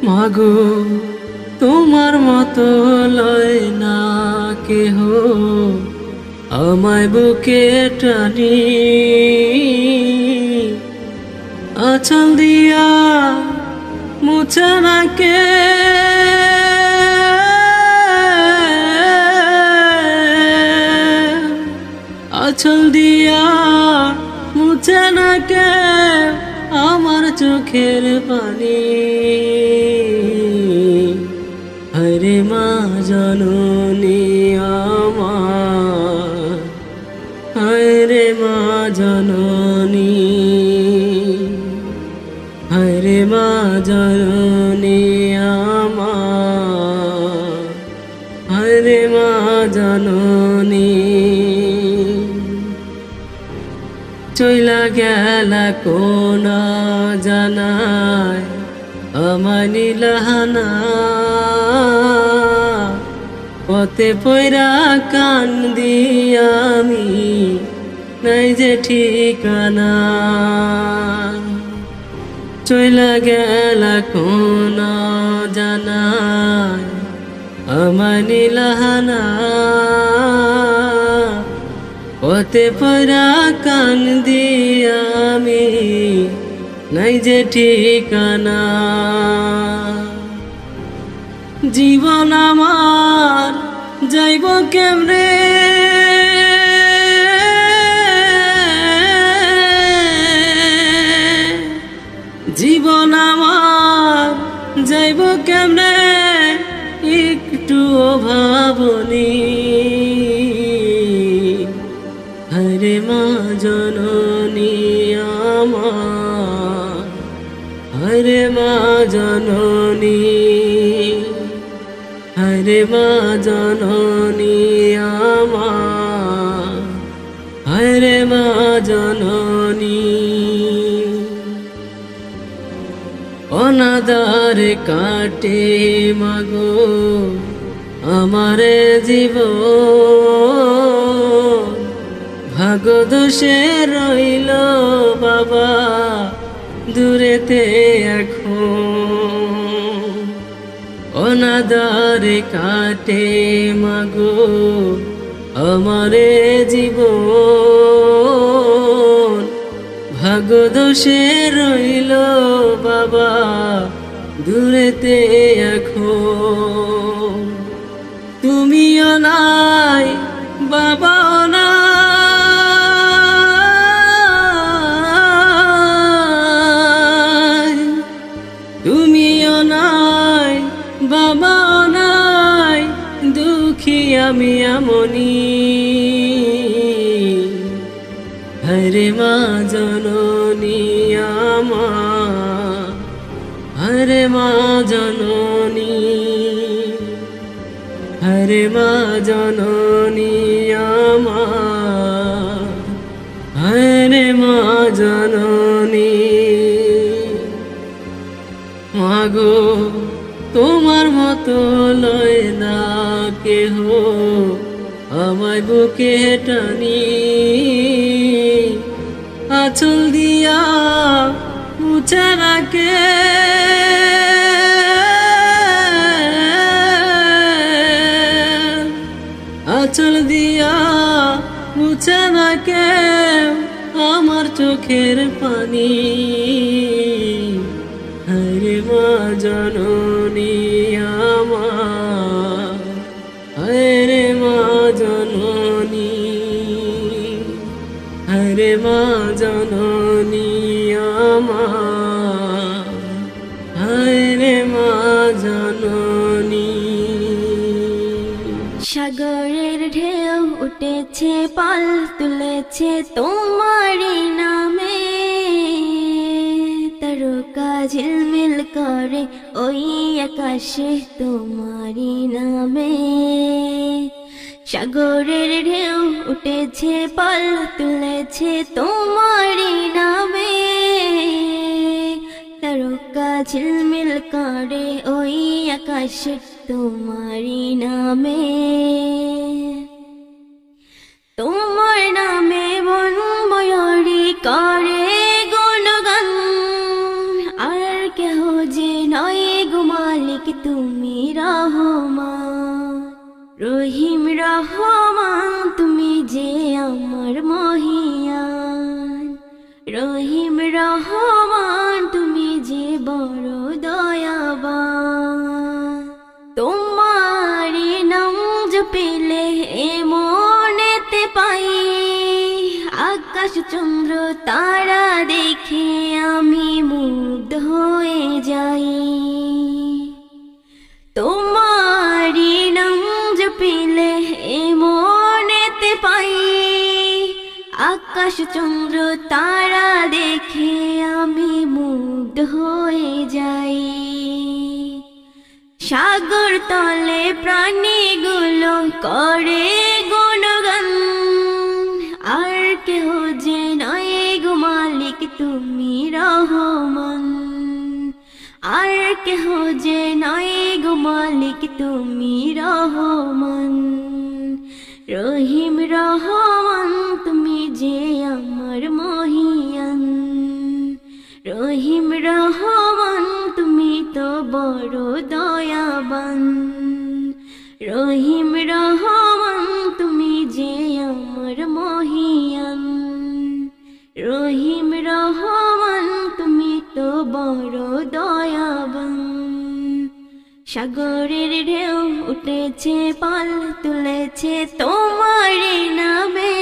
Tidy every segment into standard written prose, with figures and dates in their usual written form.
মাগো তোমার মতো লয় না কেহ আমায় বুকে টানি আঁচল দিয়া মুছে না কে আঁচল দিয়া মুছে না কে আমার চোখের পানি হরে মা জননী আমার হরে মা জননী হরে মা জননী আমার হরে মা জননী চইলা গেলা কোন জানায় আমায় নিলাহানা পথে পয়রা কান্দি আমি নাই যে ঠিকানা চইলা গেলা কোন জানায় আমায় নিলাহানা পথে পয়রা কান্দি আমি নাই যে ঠিকানা জীবন আমার যাইব কেমনে জীবন আমার যাইব কেমনে একটু ভাবনি হরে মা জননী আমার হরে মা জননী হরে মা জননী আমার হরে মা জননী অনাদার কাটে মাগো আমারে জীবন ভাগ্য দোষে রইল বাবা দূরেতে এখন অনাদারে কাটে মাগো আমারে জীবন ভাগ্য দোষে রইল বাবা দূরেতে এখন তুমিও নাই বাবাও নাই তুমিও নাই বাবাও নাই দুঃখী আমি আমনি হরে মা জননী আমার হরে মা জননী হরে মা জননী আমার হরে মা জননী মাগো তোমার মতো লয় না কেহ আমায় বুকে টানি আঁচল দিয়া মুছে না কে আঁচল দিয়া মুছে না কে আমার চোখের পানি হরে মা জননী আমার হরে মা জননী হরে মা জননী আমার হরে মা জননী সাগরের ঢেউ উঠেছে পাল তুলেছে তোমারই নামে তারকা ঝিলমিল করে ওই আকাশে তোমারই নামে সাগরের ঢেউ উঠেছে পাল তুলেছে তোমারই নামে তারকা ঝিলমিল করে ওই আকাশে তোমারই নামে তোমার নামে বন ময়ূরী করে গুণগান আর কেহ যে নয় গুম মালিক তুমি রহমান রহিম রহমান তুমি যে আমার মহিয়ান রহিম রহমান তুমি যে বড় দয়াবান তোমারি নাম জপিলে মনেতে পাই আকাশ চন্দ্র তারা দেখে আমি মুগ্ধ হয়ে যাই তোমারি নাম জপিলে মনেতে পাই আকাশ চন্দ্র তারা দেখে আমি মুগ্ধ হয়ে যাই সাগর তলে প্রাণীগুলো করে গুণগান আর কেহ যে নয় গো মালিক তুমি রহমান আর কেহ যে নয় গো মালিক তুমি রহমান রহিম রহমান তুমি যে আমার মহিয়ান রহিম রহমান তুমি তো বড় দয়াবান রহিম রহমান তুমি যে আমার মহিয়ান রহিম রহমান তুমি তো বড় দয়াবান সাগরের ঢেউ উঠেছে পাল তুলেছে তোমার নামে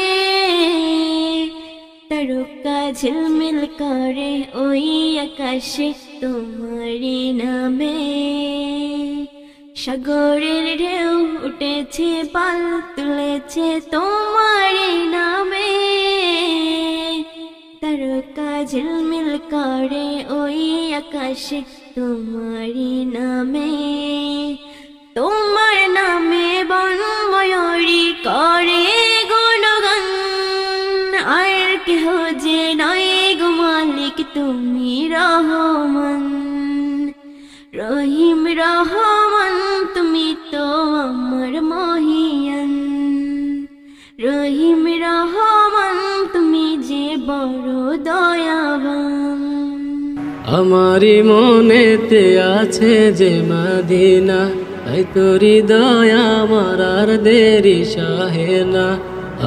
তারকা ঝিলমিল করে ওই আকাশে তোমার নামে সাগরের ঢেউ উঠেছে পাল তুলেছে তোমার নামে তারকা ঝিলমিল করে ওই আকাশে তোমার নামে তোমার নামে বন ময়ূরী করে গুণগান আর কেহ যে নয় গো মালিক তুমি রহমান রহিম রহমান তুমি তো আমার মহিয়ান রহিম রহমান তুমি যে বড় দয়াবান আমারি মনেতে আছে যে মদিনা তাই তোরি দয়া আমার আর দেরি সহে না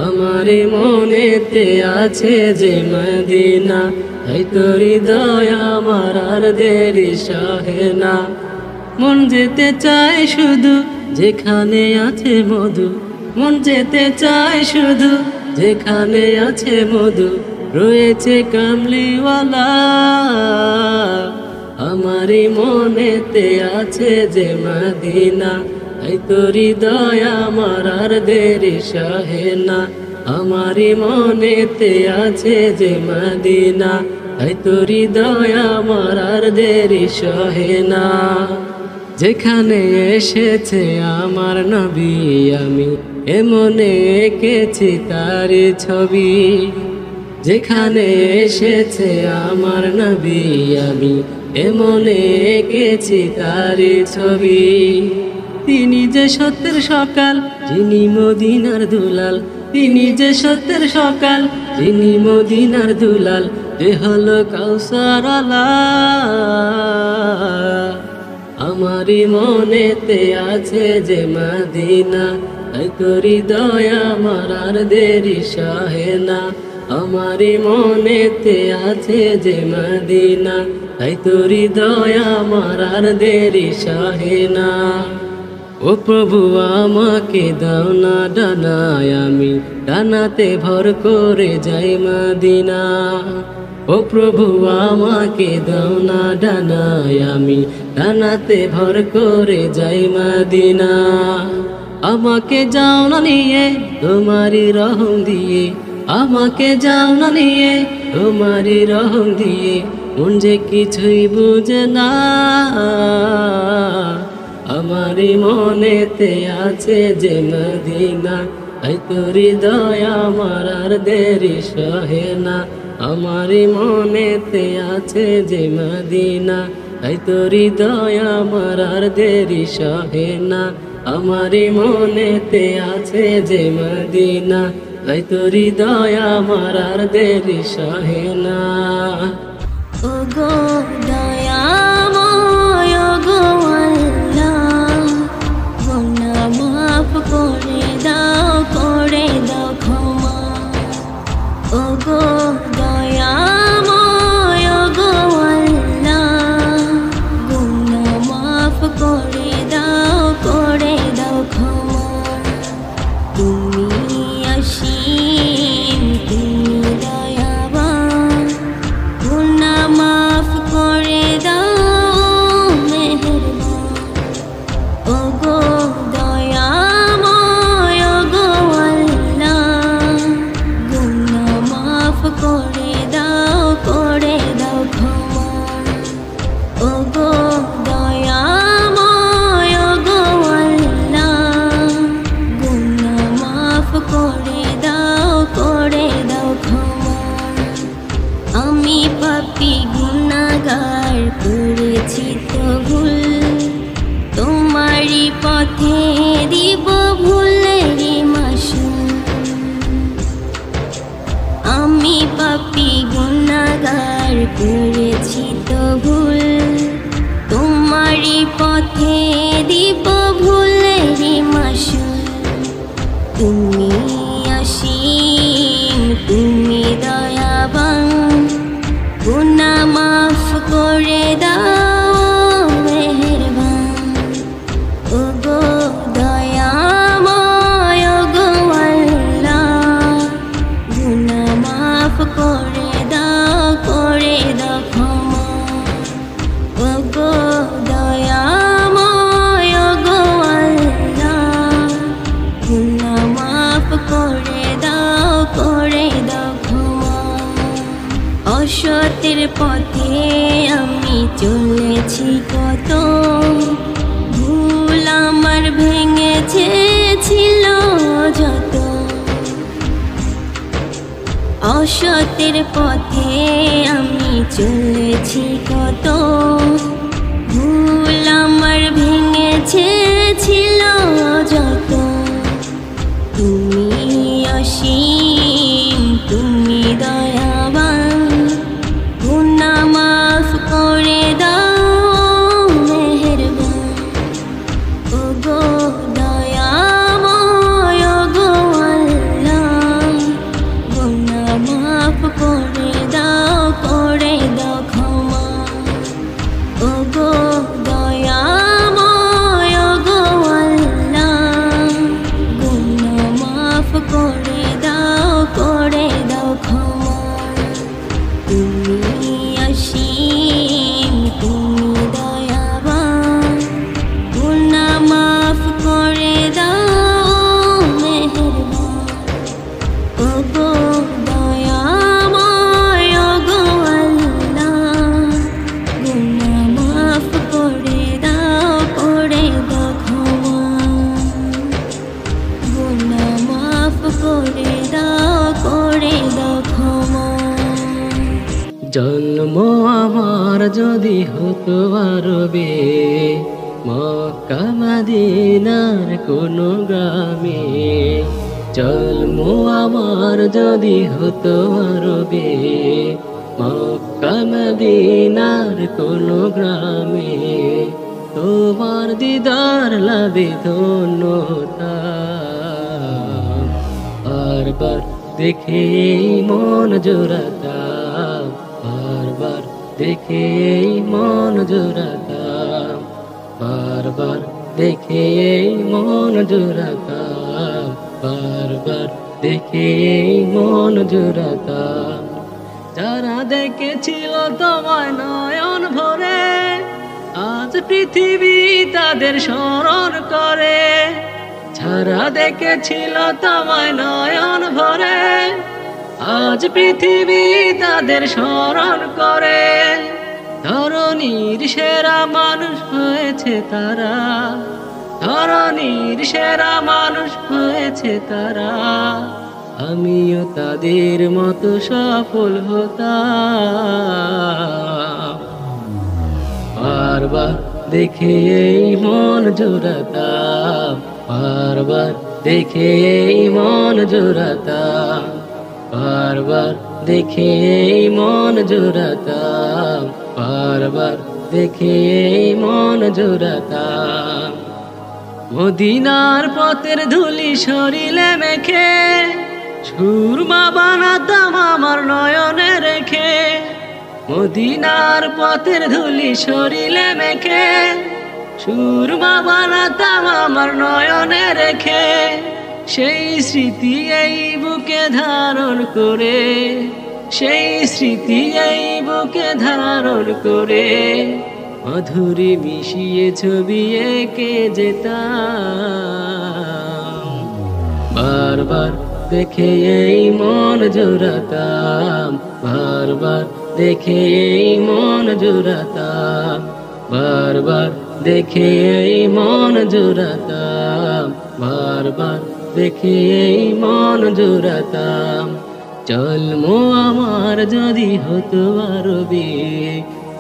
আমারি মনেতে আছে যে মদিনা তাই তোরি দয়া আমার আর দেরি সহে না মন যেতে চায় শুধু যেখানে আছে মধু মন যেতে চায় শুধু যেখানে আছে মধু রয়েছে কামলিওয়ালা আমারি মনেতে আছে যে মদিনা তাই তোরি দয়া আমার আর দেরি সহে না আমারি মনেতে আছে যে মদিনা তাই তোরি দয়া আমার আর দেরি সহে না যেখানে এসেছে আমার নবী আমি এমনে এঁকেছি তার ছবি যেখানে এসেছে আমার নবী আমি এমনে এঁকেছি তার ছবি তিনি যে সত্যের সকাল যিনি মদিনার দুলাল তিনি যে সত্যের সকাল যিনি মদিনার দুলাল যে হলো কাউসার আলা আমারি মনেতে আছে যে মদিনা তাই তোরি দয়া আমার আর দেরি সহে না আমারি মনেতে আছে যে মদিনা তাই তোরি দয়া আমার আর দেরি সহে না ও প্রভু আমাকে দাও না ডানায় আমি ডানাতে ভর করে যাই মদিনা ও প্রভু আমাকে দাও না ডানায় আমি ডানাতে ভর করে যাই মদিনা আমাকে যাও না নিয়ে তোমারি রহম দিয়ে আমাকে যাও না নিয়ে তোমারি রহম দিয়ে মন যে কিছুই বুঝে না আমারি মনেতে আছে যে মদিনা তাই তোরি দয়া আমার আর দেরি সহে না আমারি মনেতে আছে যে মদিনা তাই তোরি দয়া আমার আর দেরি সহে না আমারি মনেতে আছে যে মদিনা তাই তোরি দয়া আমার আর দেরি সহে না ও গো দয়াময় ও গো পথে দিব ভুলেরই মাসুল। আমি পাপী গুনাহগার করেছি তো ভুল, তোমারই পথে দিব ভুলেরই মাসুল। তুমি অসীম, তুমি দয়াবান, গুনাহ মাফ করে দাও মেহেরবান। ওগো দয়াময়, ওগো আল্লাহ, গুনাহ মাফ করে দাও ক্ষমা। ওগো দয়াময়, ওগো আল্লাহ, গুনাহ মাফ করে দাও ক্ষমা। অসতের পথে আমি চলেছি কত, ভুল আমার ভেঙেছে ছিল যত। অসতের পথে আমি চলেছি কত, ভুল আমার ভেঙেছে ছিল যত। তুমি অসীম, তুমি দয়াবান, গুনাহ মাফ করে দাও মেহেরবান। ওগো দয়াময়, ওগো আল্লাহ, গুনাহ মাফ করে দাও ক্ষমা। ওগো দয়াময়, ওগো আল্লাহ, গুনাহ মাফ করে দাও ক্ষমা। তুমি অসীম, তুমি দয়াবান, গুনাহ মাফ করে দাও মেহেরবান। ওগো দয়াময়, ওগো আল্লাহ, গুনাহ মাফ করে দাও ক্ষমা। গুনাহ মাফ করে দাও ক্ষমা। জন্ম আমার যদি হতো আরবে, মক্কা মদিনার কোনো গ্রামে। জন্ম আমার যদি হতো আরবে, মক্কা মদিনার কোনো গ্রামে। তোমার দিদার লাভে ধন্যতা, বারবার দেখে মন জোড়াতাম, বারবার দেখে মন জোড়াতাম, বারবার দেখে মন জোড়াতাম, বারবার দেখে মন জোড়াতাম। যারা দেখেছিল তোমায় নয়ন ভরে, আজ পৃথিবী তাদের স্মরণ করে। যারা দেখেছিল তোমায় নয়ন ভরে, আজ পৃথিবী তাদের স্মরণ করে। ধরণীর সেরা মানুষ হয়েছে তারা, ধরণীর সেরা মানুষ হয়েছে তারা। আমিও তাদের মতো সফল হতাম, বারবার দেখে মন জোড়াতাম, বারবার দেখে মন জোড়াতাম, বারবার দেখে মন জোড়াতাম, বারবার দেখে মন জোড়াতাম। মদিনার পথের ধুলি শরীরে মেখে, সুরমা বানাতাম আমার নয়নে রেখে। মদিনার পথের ধুলি শরীরে মেখে, সুরমা বানাতাম আমার নয়নে রেখে। সেই স্মৃতি এই বুকে ধারণ করে, সেই স্মৃতি এই বুকে ধারণ করে। মধুরী মিশিয়ে ছবি এঁকে যেতাম, বারবার দেখে এই মন জোড়াতাম, বারবার দেখে এই মন জোড়াতাম, বারবার দেখে এই মন জোড়াতাম, বারবার দেখে এই মন জোড়াতাম। জন্ম আমার যদি হতো আরবে,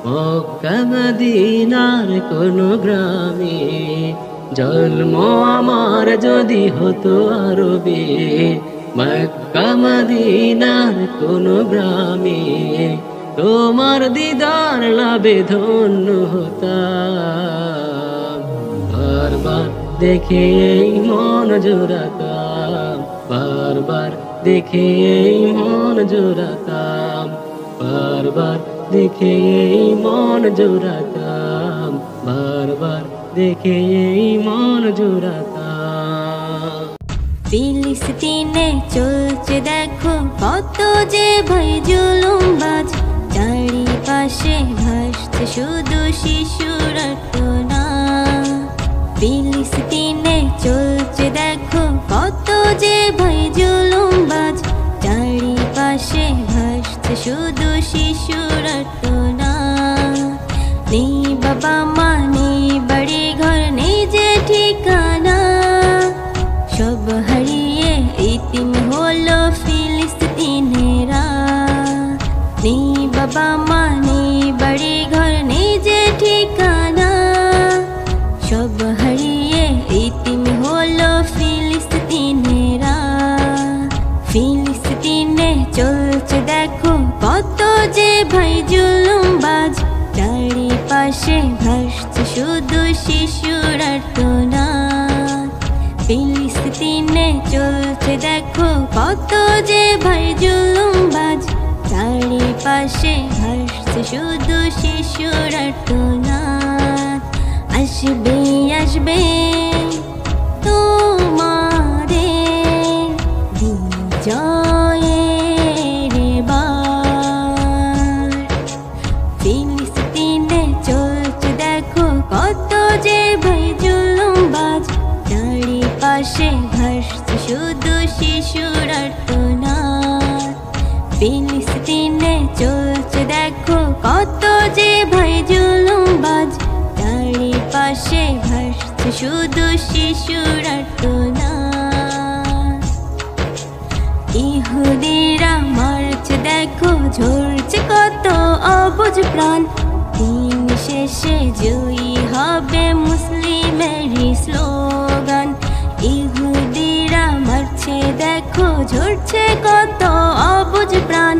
মক্কা মদিনার কোনো গ্রামে। জন্ম আমার যদি হতো আরবে, মক্কা মদিনার কোন গ্রামে, তোমার দিদার লাভে ধন্য হতাম। বারবার দেখে এই মন জোড়াতাম, বারবার দেখে এই মন জোড়াতাম, বারবার দেখে এই মন জোড়াতাম, বারবার দেখে এই মন জোড়াতাম। ফিলিস্তিনে চলছে দেখো কত যে ভাই জুলুমবাজ, চারিপাশে ভাসছে শুধু শিশুর আর্তনা। ফিলিস্তিনে চলছে দেখো কত যে ভাই জুলুমবাজ, চারিপাশে ভাসছে শুধু শিশুর আর্তনা। নেই বাবা মা নেই বাড়ি ঘর নেই যে ঠিকানা, সব হারিয়ে ইতিম হলো ফিলিস্তিনেরা। নেই বাবা মা নেই বাড়ি ঘর নেই যে ঠিকানা, সব হারিয়ে ইতিম হলো ফিলিস্তিনেরা। ফিলিস্তিনে চলছে দেখো কত যে ভাই জুলুমবাজ, চারিপাশে ভাসছে শুধু শিশুর আর্তনা। ফিলিস্তিনে চলছে দেখো কত যে ভাই জুলুমবাজ, চারিপাশে ভাসছে শুধু শিশুর আর্তনা। আসবে আসবে তোমাদের বিজয়ের বার। ফিলিস্তিনে চলছে দেখো কত যে ভাই জুলুমবাজ, চারিপাশে ভাসছে শুধু শিশুর আর্তনা। ফিলিস্তিনে চলছে দেখো কত যে ভাই জুলুমবাজ, চারিপাশে ভাসছে শুধু শিশুর আর্তনা। ইহুদিরা মারছে দেখো ঝরছে কত অবুঝ প্রাণ, দিন শেষে জয়ী হবে মুসলিমেরই স্লোগান। ইহুদিরা মারছে দেখো ঝরছে কত অবুঝ প্রাণ,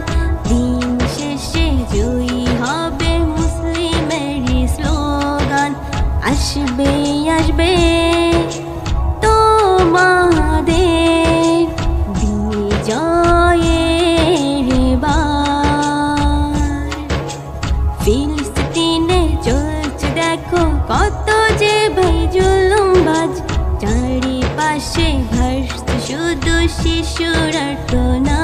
দিন শেষে জয়ী হবে মুসলিমেরই স্লোগান। আসবে আসবে তোমাদের বিজয়ের বার। ফিলিস্তিনে চলছে দেখো কত যে ভাই জুলুমবাজ, চারিপাশে ভাসছে শুধু শিশুর আর্তনা।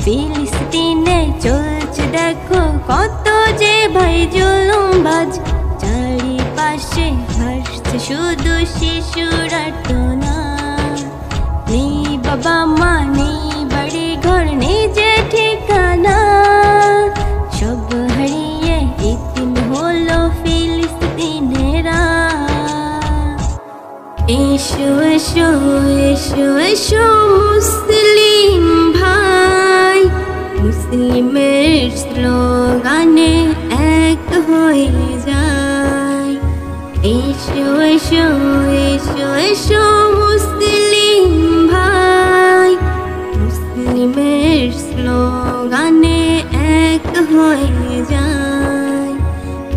ফিলিস্তিনে চলছে দেখো কত যে ভাই জুলুমবাজ, চারিপাশে ভাসছে শুধু শিশুর আর্তনা। নেই বাবা মা নেই বাড়ি ঘর নেই যে ঠিকানা, সব হারিয়ে ইতিম হলো ফিলিস্তিনেরা। এসো এসো এসো এসো মুসলিম ভাই, মুসলিমের স্লোগানে এক হয়ে যায়। এসো এসো এসো এসো মুসলিম ভাই, মুসলিমের স্লোগানে এক হয়ে যায়।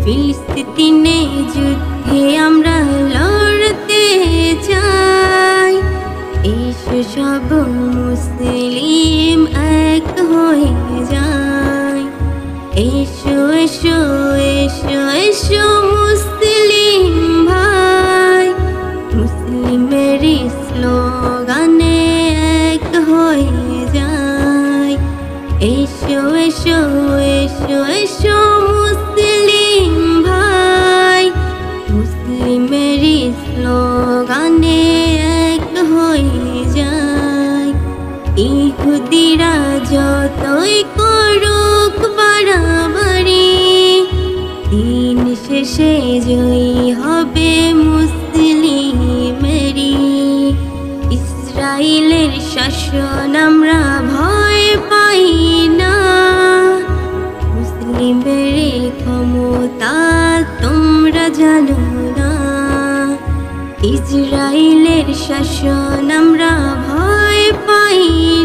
ফিলিস্তিনে যুদ্ধে আমরা লড়তে চাই, এসো সব মুসলিম এক হয়ে যায়। এসো এসো এসো এসো মুসলিম ভাই, মুসলিমের স্লোগানে এক হয়ে যায়। এসো এসো এসো এসো মুসলিম ভাই, মুসলিমের স্লোগানে এক হয়ে যায়। ইহুদিরা যতই করুক বাড়াবাড়ি, দিন শেষে জয়ী হবে মুসলিমেরই। ইসরায়েলের শাসন আমরা ভয় পাই না, মুসলিমের ক্ষমতা তোমরা জানো না। ইজরাইলের শাসন আমরা ভয় পাই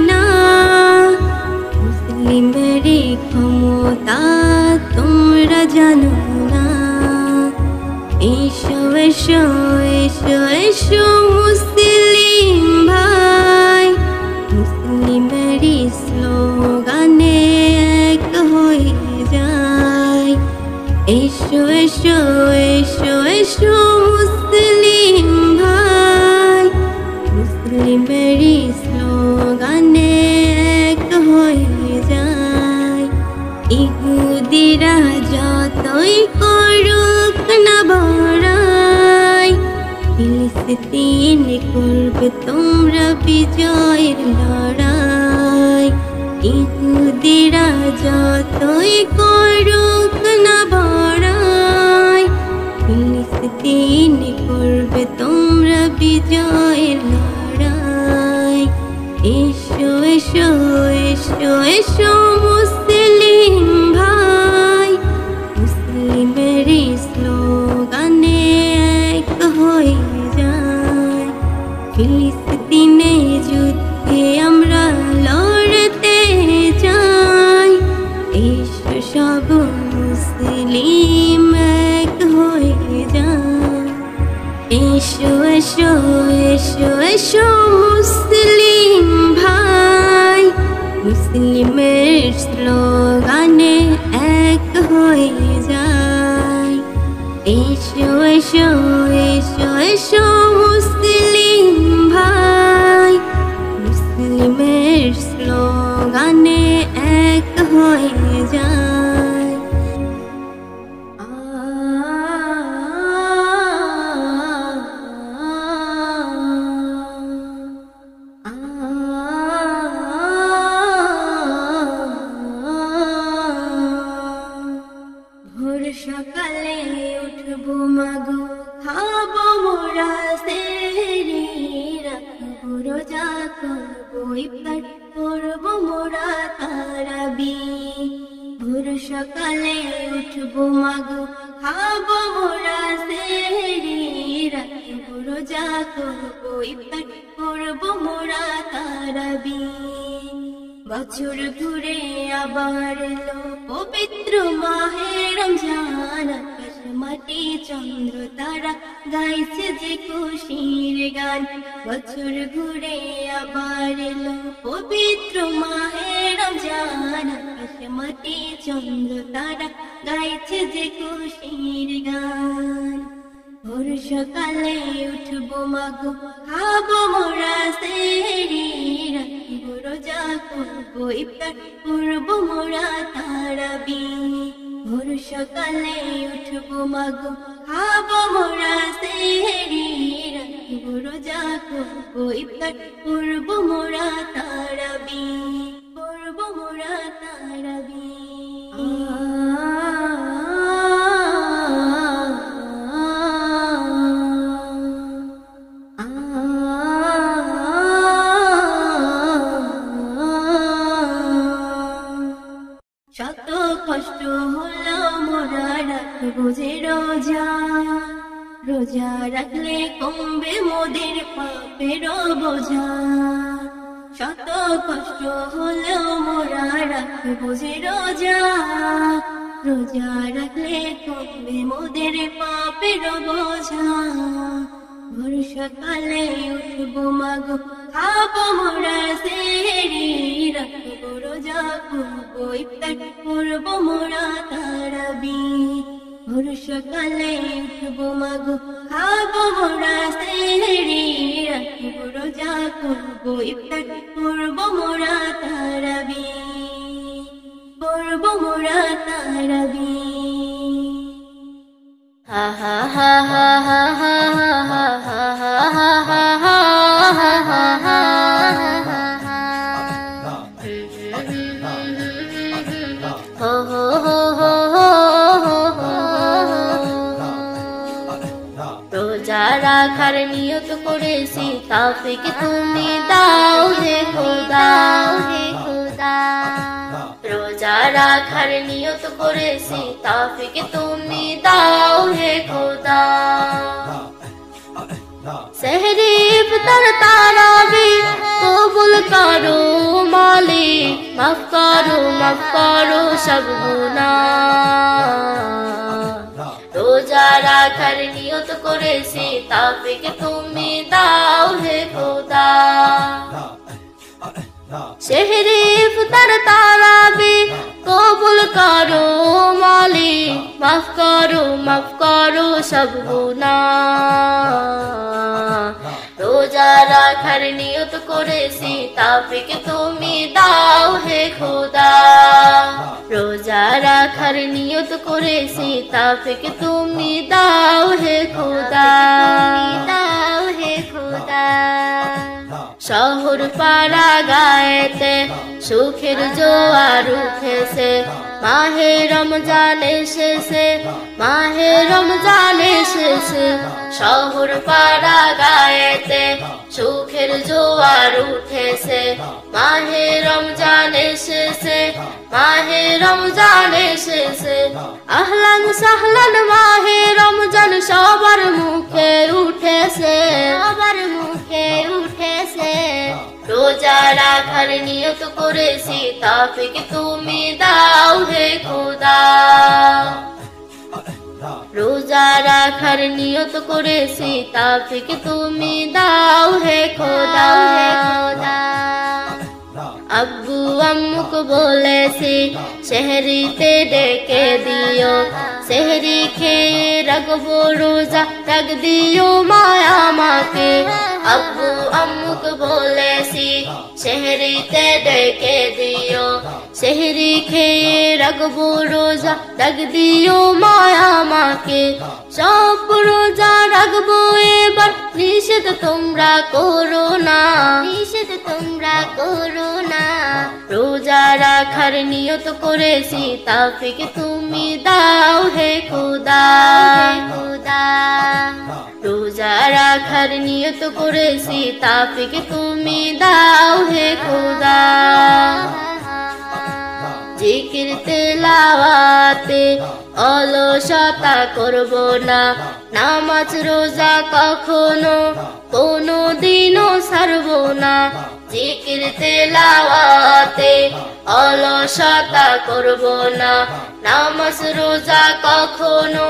না, মুসলিমেরই ক্ষমতা তোমরা জানো না। এসো এসো এসো এসো মুসলিম ভাই, মুসলিমেরই স্লোগানে এক হয়ে যায়। এসো এসো এসো এসো মুসলিম ভাই, মুসলিমেরই স্লোগানে এক হয়ে যায়। ইহুদিরা যতই করুক না বড়াই, ফিলিস্তিন করবে তোমরা বিজয়ের লড়াই। ইহুদিরা যতই করুক না বড়াই, ফিলিস্তিন করবে তোমরা বিজয়ের লড়াই। এসো এসো এসো এসো মুসলিম ভাই, মুসলিমেরই স্লোগানে এক হয়ে যায়। ফিলিস্তিনে যুদ্ধে আমরা লড়তে চাই, এসো সব মুসলিম এক হয়ে যায়। এসো এসো এসো এসো মুসলিম ভাই, মুসলিমের স্লোগানে এক হয়ে যায়। এসো এসো এসো এসো মুসলিম ভাই, মুসলিমের স্লোগানে এক হয়ে যায়। ভোর সকালে উঠবো মাগো, খাবো মোরা সেহরি, রাখবো রোজা করবো ইফতার, করবো মোরা তারাবি। ভোর সকালে উঠবো মাগো, খাবো মোরা সেহরি, রাখবো রোজা করবো ইফতার, করবো মোরা তারাবি। বছর ঘুরে আবার এলো পবিত্র মাহে রমজান, আকাশ মাটি চন্দ্র তারা গাইছে যে খুশির গান। বছর ঘুরে আবার এলো পবিত্র মাহে রমজান, আকাশ মাটি চন্দ্র তারা গাইছে যে খুশির গান। ভোর সকালে উঠবো মাগো, খাবো মোরা সেহরি, রাখবো রোজা করবো ইফতার, করবো মোরা তারাবি। ভোর সকালে উঠবো মাগো, খাবো মোরা সেহরি, রাখবো রোজা করবো ইফতার, করবো মোরা তারাবি, করবো মোরা তারাবি। শত কষ্ট হলো মোরা রাখবো যে রোজা, রোজা রাখলে কমবে মোদের পাপের বোঝা। শত কষ্ট হলো মোরা রাখবো যে রোজা, রোজা রাখলে কমবে মোদের পাপের বোঝা। ভোর সকালে উঠবো মাগো, খাবো মোরা সেহরি, রাখবো রোজা করবো ইফতার, করবো মোরা তারাবি। ভোর সকালে উঠবো মাগো, খাবো মোরা সেহরি, রাখবো রোজা করবো ইফতার, করবো মোরা তারাবি, করবো মোরা তারাবি। হা হা হা হা হা হা হা হা হা হা হা হা। রোজা রাখার নিয়ত করেছি, তাওফিক তুমি দাও হে খোদা, হে খোদা। রোজা রাখার নিয়ত করেছি, তাওফিক তুমি দাও হে খোদা। करो मालिक माफ करो सब गुनाह रोजा राखार नियत करेছি তাওফিক তুমি দাও হে খোদা সেহরি ইফতার তারাবি কবুল করো মালিক মাফ করো সব গুনাহ রোজা রাখার নিয়ত করেছি তাওফিক তুমি দাও হে খোদা রোজা রাখার নিয়ত করেছি তাওফিক তুমি দাও হে খোদা শহর পাড়া গায়েতে সুখের জোয়ার উঠেছে মাহে রমজান এসেছে শহর পাড়া গায়েতে সুখের জোয়ার উঠেছে মাহে রমজান এসেছে আহলান সাহলান মাহে রমজান সবার মুখে উঠেছে রোজা রাখার নিয়ত করেছি তাওফিক তুমি দাও হে খোদা রোজা রাখার নিয়ত করেছি তাওফিক তুমি দাও হে খোদা আব্বু আম্মুকে বলেছি সেহরিতে ডেকে দিও সেহরি খেয়ে রাখবো রোজা রাখ দিও মায়া আমাকে আব্বু আম্মুকে বলেছি সেহরিতে ডেকে দিও সেহরি খেয়ে রাখবো রোজা রাখ দিও মায়া আমাকে সব রোজা রাখবো এবার নিষেধ তোমরা করো না রোজা রাখার নিয়ত করেছি তাওফিক তুমি দাও হে খোদা রোজা রাখার নিয়ত করেছি তাওফিক তুমি দাও হে খোদা জিকির তেলাওয়াতে অলসতা করব না নামাজ রোজা কখনো কোনো দিনও ছাড়ব না জিকির তেলাওয়াতে অলসতা করব না নামাজ রোজা কখনো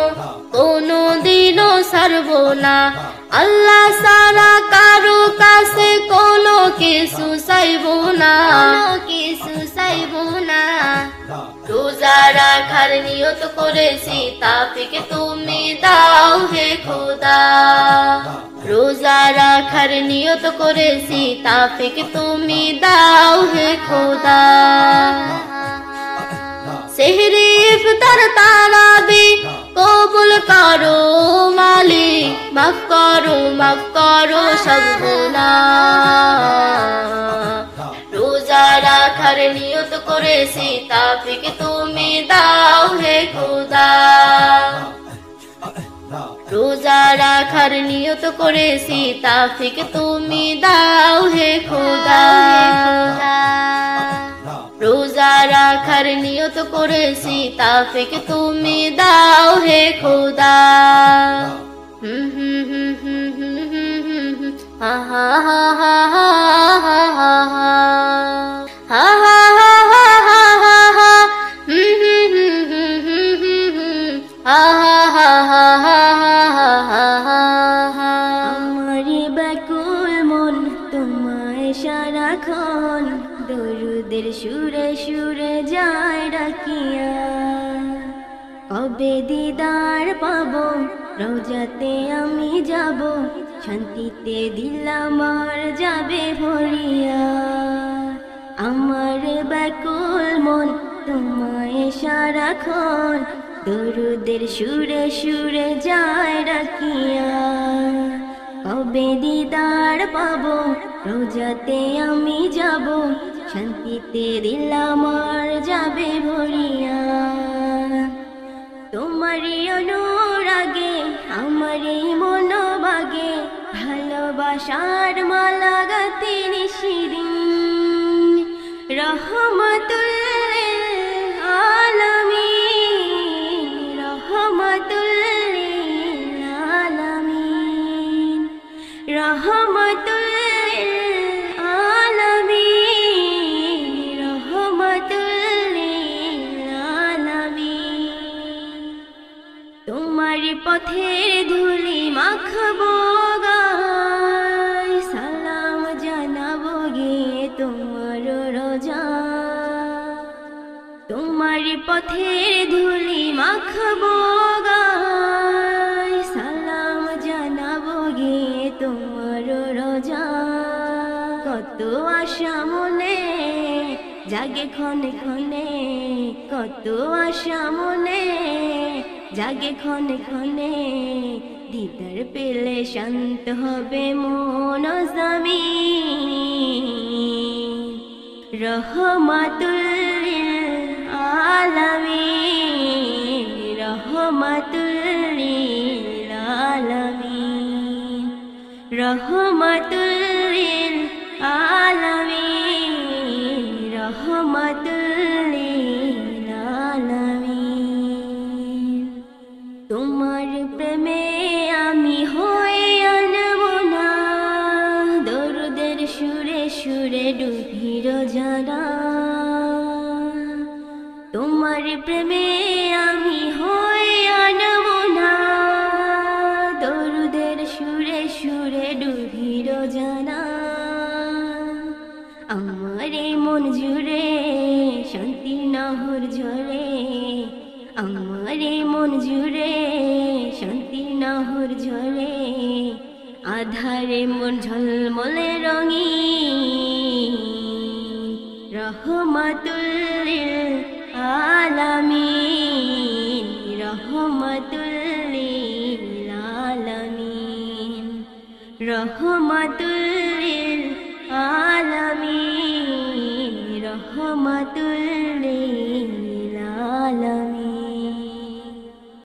কোনো দিনও ছাড়ব না আল্লাহ সারা কারো কাছে কোনো কিছু চাইব না রোজা রাখার নিয়ত করেছি তাওফিক তুমি দাও হে খোদা রোজা রাখার নিয়ত করেছি তাওফিক তুমি দাও হে খোদা সেহরি ইফতার তারাবি কবুল করো মালিক মাফ করো সব গুনাহ রোজা রাখার নিয়ত করেছি তাওফিক তুমি দাও হে খোদা রোজা রাখার নিয়ত করেছি তাওফিক তুমি দাও হে খোদা রোজা রাখার নিয়ত করেছি তাওফিক তুমি দাও হে খোদা হা হা হা হা হা হা আমারি ব্যাকুল মন তোমায় সারাক্ষণ দরুদের সুরে সুরে যায় ডাকিয়া কবে দিদার পাবো রোজাতে আমি যাব শান্তিতে দিল আমার যাবে ভরিয়া আমার ব্যাকুল মন তোমায় সারাক্ষণ দরুদের সুরে সুরে যায় ডাকিয়া কবে দিদার পাবো রোজাতে আমি যাব শান্তিতে দিল আমার যাবে ভরিয়া তোমারই অনুরাগে আমারই মনোবাগে ভালোবাসার মালা গাঁথি নিশিদিন রহমতুল আলামিন রহমতুল আলামিন রহমতুল আলামিন পথের ধুলি মাখবো গায় সালাম জানাবো গে তোমার রোজা তোমার পথের ধুলি মাখবো গায় সালাম জানাবো গে তোমার রোজা কত আশা মনে জাগে ক্ষণে ক্ষণে কত আশা মনে জাগে ক্ষণে ক্ষণে দিদার পেলে শান্ত হবে মন জমিন রহমাতুল লিল আলামিন রহমাতুল লিল আলামিন রহমাতুল লিল আলামিন রহমাতুল লিল আলামিন তোমার প্রেমে আমি হয়ে আনমনা দরুদের সুরে সুরে ডুবি রোজানা তোমার প্রেমে আমি হয়ে আনমনা দরুদের সুরে সুরে ডুবি রোজানা আমার এই মন জুড়ে শান্তি নহর ঝরে আমার এই মন জুড়ে শান্তি নহর ঝরে আধারে মন ঝলমলে রঙিন রহমাতুল লিল আলামিন রহমাতুল লিল আলামিন রহমাতুল লিল আলামিন রহমাতুল